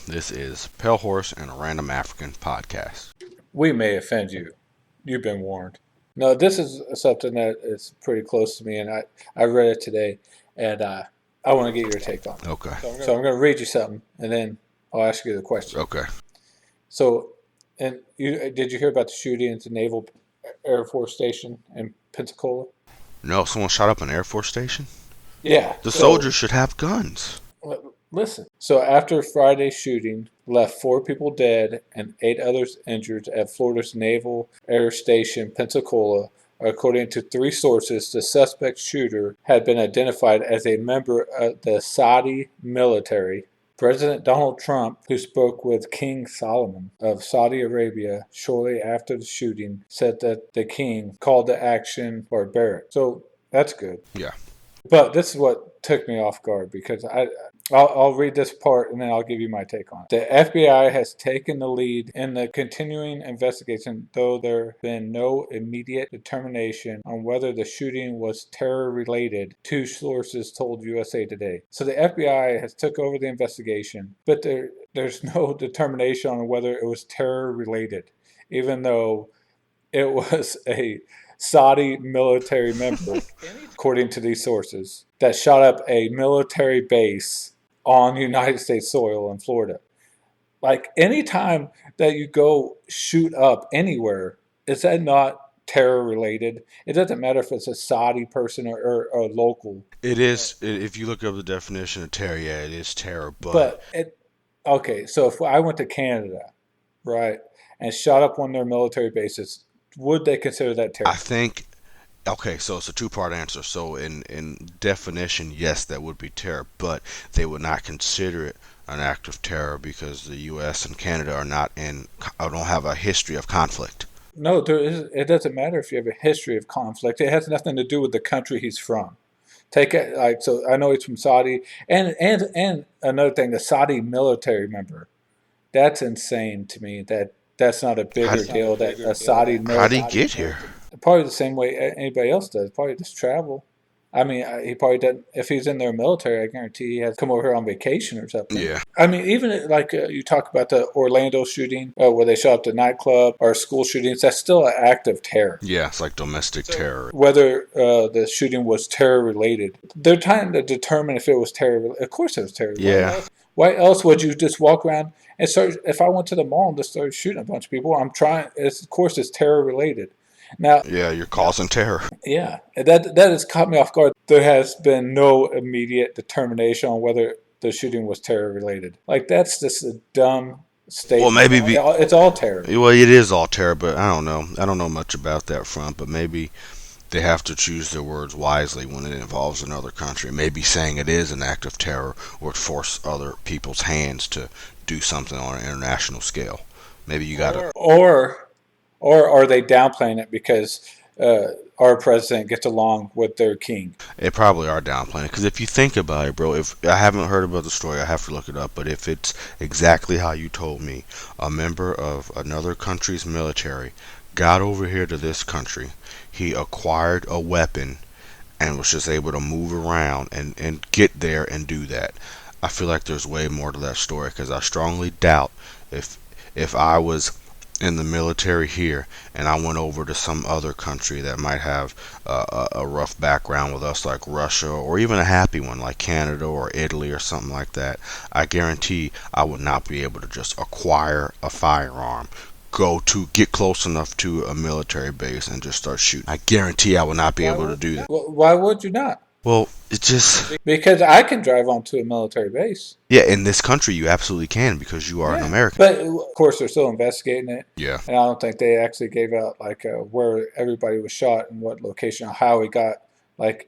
This is PALEHORSE and a Random African podcast. We may offend you. You've been warned. No, this is something that is pretty close to me, and I read it today, and I want to get your take on it. Okay. So I'm going to read you something, and then I'll ask you the question. Okay. So, did you hear about the shooting at the Naval Air Force Station in Pensacola? No, someone shot up an Air Force station? Yeah. The soldiers should have guns. Listen. So after Friday's shooting left 4 people dead and 8 others injured at Florida's Naval Air Station, Pensacola, according to 3 sources, the suspect shooter had been identified as a member of the Saudi military. President Donald Trump, who spoke with King Solomon of Saudi Arabia shortly after the shooting, said that the king called the action barbaric. So that's good. Yeah. But this is what took me off guard because I'll read this part and then I'll give you my take on it. The FBI has taken the lead in the continuing investigation, though there has been no immediate determination on whether the shooting was terror-related, 2 sources told USA Today. So the FBI has took over the investigation, but there's no determination on whether it was terror-related, even though it was a Saudi military member, according to these sources, that shot up a military base on United States soil in Florida. Like, anytime that you go shoot up anywhere, is that not terror related? It doesn't matter if it's a Saudi person or a local. It is, if you look up the definition of terror, yeah, it is terror, Okay, so if I went to Canada, right, and shot up one of their military bases, would they consider that terror? I think, okay, so it's a two-part answer. So in definition, yes, that would be terror, but they would not consider it an act of terror because the U.S. and Canada don't have a history of conflict. No, it doesn't matter if you have a history of conflict. It has nothing to do with the country he's from. Take it like so. I know he's from Saudi, and another thing, the Saudi military member. That's insane to me. That's not a bigger deal. That a Saudi military. How did he get here? Probably the same way anybody else does. Probably just travel. I mean, he probably doesn't. If he's in their military, I guarantee he has to come over here on vacation or something. Yeah. I mean, even like you talk about the Orlando shooting where they shot up the nightclub or school shootings, that's still an act of terror. Yeah, it's like domestic terror. Whether the shooting was terror related, they're trying to determine if it was terror. Of course, it was terror. Yeah. Why else would you just walk around and start? If I went to the mall and just started shooting a bunch of people, I'm trying. Of course, it's terror related. Now, yeah, you're causing terror. Yeah, that has caught me off guard. There has been no immediate determination on whether the shooting was terror related. Like, that's just a dumb statement. Well, maybe it's all terror. Well, it is all terror, but I don't know. I don't know much about that front, but maybe they have to choose their words wisely when it involves another country. Maybe saying it is an act of terror would force other people's hands to do something on an international scale. Maybe you got to. Or are they downplaying it because our president gets along with their king? They probably are downplaying it because if you think about it, bro, if I haven't heard about the story, I have to look it up. But if it's exactly how you told me, a member of another country's military got over here to this country, he acquired a weapon and was just able to move around and get there and do that. I feel like there's way more to that story because I strongly doubt if I was in the military here and I went over to some other country that might have a rough background with us, like Russia, or even a happy one like Canada or Italy or something like that, I guarantee I would not be able to just acquire a firearm, get close enough to a military base and just start shooting. I guarantee I would not be able to do that. Why would you not? Well, it just... Because I can drive onto a military base. Yeah, in this country you absolutely can because you are an American. But, of course, they're still investigating it. Yeah. And I don't think they actually gave out, like, where everybody was shot and what location, how he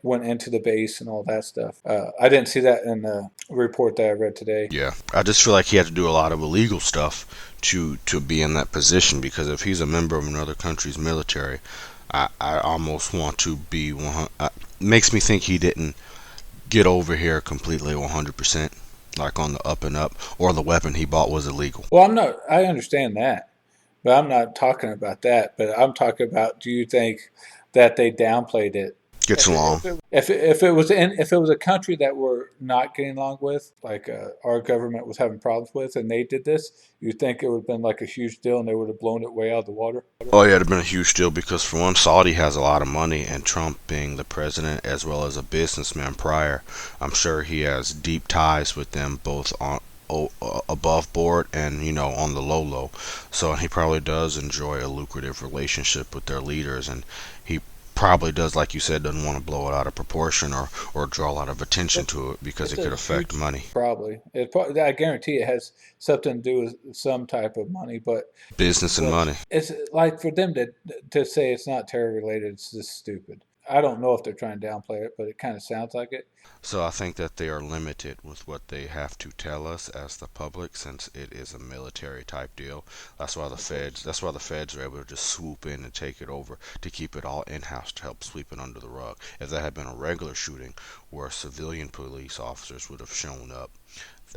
went into the base and all that stuff. I didn't see that in the report that I read today. Yeah. I just feel like he had to do a lot of illegal stuff to be in that position because if he's a member of another country's military, I almost want to be 100. Makes me think he didn't get over here completely 100%, like on the up and up, or the weapon he bought was illegal. Well, I understand that, but I'm not talking about that. But I'm talking about, do you think that they downplayed it Gets along. If it was a country that we're not getting along with, like our government was having problems with, and they did this, you'd think it would have been like a huge deal, and they would have blown it way out of the water. Oh yeah, it'd have been a huge deal because for one, Saudi has a lot of money, and Trump being the president as well as a businessman prior, I'm sure he has deep ties with them both on above board and on the low. So he probably does enjoy a lucrative relationship with their leaders, and he probably does, like you said, doesn't want to blow it out of proportion or draw a lot of attention to it because It's it a could affect huge, money, probably. I guarantee it has something to do with some type of money, business and but money. it's like for them to say it's not terror related. It's just stupid. I don't know if they're trying to downplay it, but it kind of sounds like it. So I think that they are limited with what they have to tell us as the public since it is a military type deal. Of course. That's why the feds are able to just swoop in and take it over to keep it all in-house to help sweep it under the rug. If that had been a regular shooting where civilian police officers would have shown up,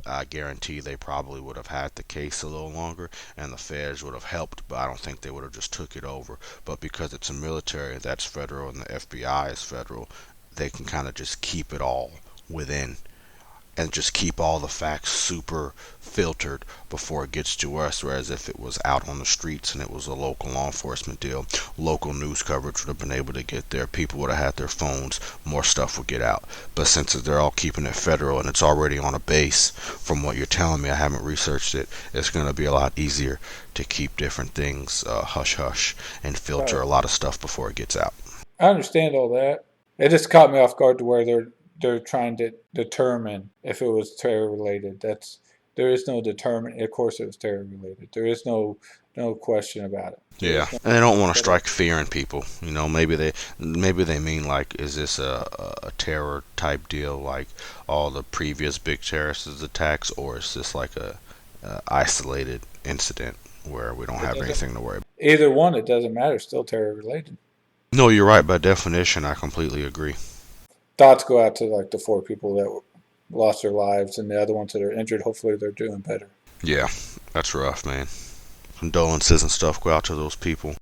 I guarantee they probably would have had the case a little longer and the feds would have helped, but I don't think they would have just took it over. But because it's a military that's federal and the FBI is federal, they can kind of just keep it all within and just keep all the facts super filtered before it gets to us. Whereas if it was out on the streets and it was a local law enforcement deal, local news coverage would have been able to get there. People would have had their phones. More stuff would get out. But since they're all keeping it federal and it's already on a base, from what you're telling me, I haven't researched it. It's going to be a lot easier to keep different things hush hush and filter Right. a lot of stuff before it gets out. I understand all that. It just caught me off guard to where they're trying to determine if it was terror related. There is no determine. Of course, it was terror related. There is no question about it. There Yeah, is no. and they don't want to But strike fear in people. Maybe they mean like, is this a terror type deal like all the previous big terrorist attacks, or is this like a isolated incident where we don't it have doesn't. anything to worry about? Either one, it doesn't matter. It's still terror related. No, you're right. By definition, I completely agree. Thoughts go out to like the four people that lost their lives and the other ones that are injured. Hopefully, they're doing better. Yeah, that's rough, man. Condolences and stuff go out to those people.